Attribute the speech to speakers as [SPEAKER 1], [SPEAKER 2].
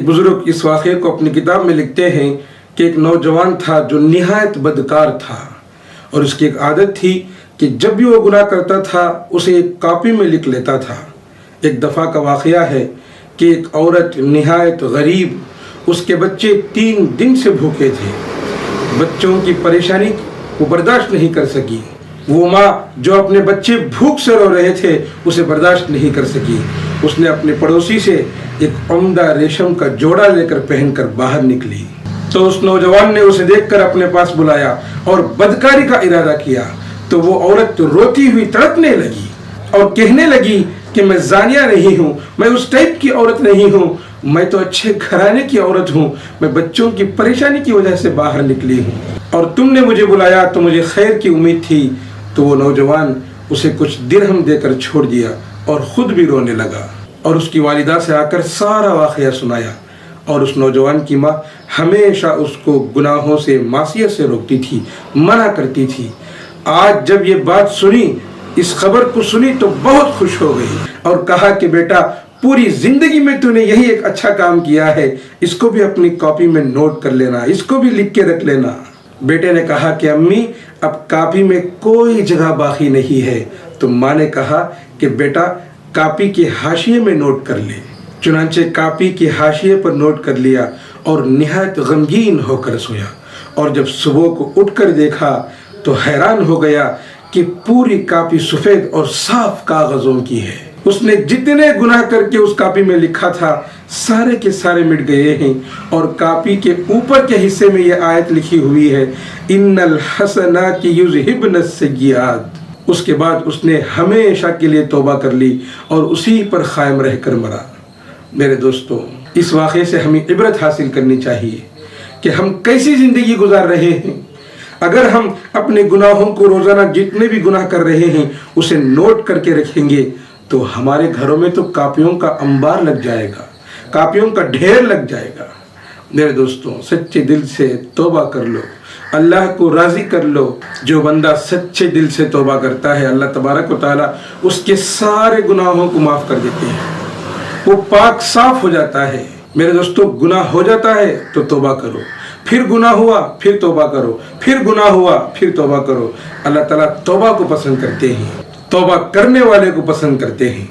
[SPEAKER 1] बुजुर्ग इस वाक़े को अपनी किताब में लिखते हैं कि एक नौजवान था जो निहायत बदकार था और उसकी एक आदत थी कि जब भी वो गुनाह करता था उसे एक कॉपी में लिख लेता था। एक दफ़ा का वाक़या है कि एक औरत निहायत गरीब, उसके बच्चे 3 दिन से भूखे थे। बच्चों की परेशानी वो बर्दाश्त नहीं कर सकी। वो माँ जो अपने बच्चे भूख से रो रहे थे उसे बर्दाश्त नहीं कर सकी। उसने अपने पड़ोसी से एक उम्दा रेशम का जोड़ा लेकर पहनकर बाहर निकली तो उस नौजवान ने उसे देखकर अपने पास बुलाया और बदकारी का इरादा किया। तो वो औरत तो रोती हुई तड़पने लगी और कहने लगी कि मैं जानिया नहीं हूँ, मैं उस टाइप की औरत नहीं हूँ, मैं तो अच्छे घराने की औरत हूँ, मैं बच्चों की परेशानी की वजह से बाहर निकली हूँ और तुमने मुझे बुलाया तो मुझे खैर की उम्मीद थी। तो वो नौजवान उसे कुछ दिरहम देकर छोड़ दिया और ख़ुद भी रोने लगा और उसकी वालिदा से आकर सारा वाक़या सुनाया। और उस नौजवान की माँ हमेशा उसको गुनाहों से, मासियत से रोकती थी, मना करती थी। आज जब ये बात सुनी, इस खबर को सुनी तो बहुत खुश हो गई और कहा कि बेटा पूरी ज़िंदगी में तूने यही एक अच्छा काम किया है, इसको भी अपनी कॉपी में नोट कर लेना, इसको भी लिख के रख लेना। बेटे ने कहा कि अम्मी अब कॉपी में कोई जगह बाकी नहीं है। तो माँ ने कहा कि बेटा कॉपी के हाशिए में नोट कर ले। चुनांचे कॉपी के हाशिए पर नोट कर लिया और निहायत गमगीन होकर सोया। और जब सुबह को उठकर देखा तो हैरान हो गया कि पूरी कॉपी सफ़ेद और साफ कागज़ों की है। उसने जितने गुनाह करके उस कॉपी में लिखा था सारे के सारे मिट गए हैं और कॉपी के ऊपर के हिस्से में यह आयत लिखी हुई है, इन्नल हसनाति युज़हिबन सय्यिआत। उसके बाद उसने हमेशा के लिए तौबा कर ली और उसी पर कायम रहकर मरा। मेरे दोस्तों, इस वाक़े से हमें इबरत हासिल करनी चाहिए कि हम कैसी ज़िंदगी गुजार रहे हैं। अगर हम अपने गुनाहों को रोज़ाना जितने भी गुनाह कर रहे हैं उसे नोट करके रखेंगे तो हमारे घरों में तो कापियों का अंबार लग जाएगा, कापियों का ढेर लग जाएगा। मेरे दोस्तों, सच्चे दिल से तौबा कर लो, अल्लाह को राज़ी कर लो। जो बंदा सच्चे दिल से तौबा करता है अल्लाह तबारक व तआला उसके सारे गुनाहों को माफ़ कर देते हैं, वो पाक साफ हो जाता है। मेरे दोस्तों, गुनाह हो जाता है तो तौबा करो, फिर गुनाह हुआ फिर तौबा करो, फिर गुनाह हुआ फिर तौबा करो। अल्लाह ताला तौबा को पसंद करते हैं, तौबा करने वाले को पसंद करते हैं।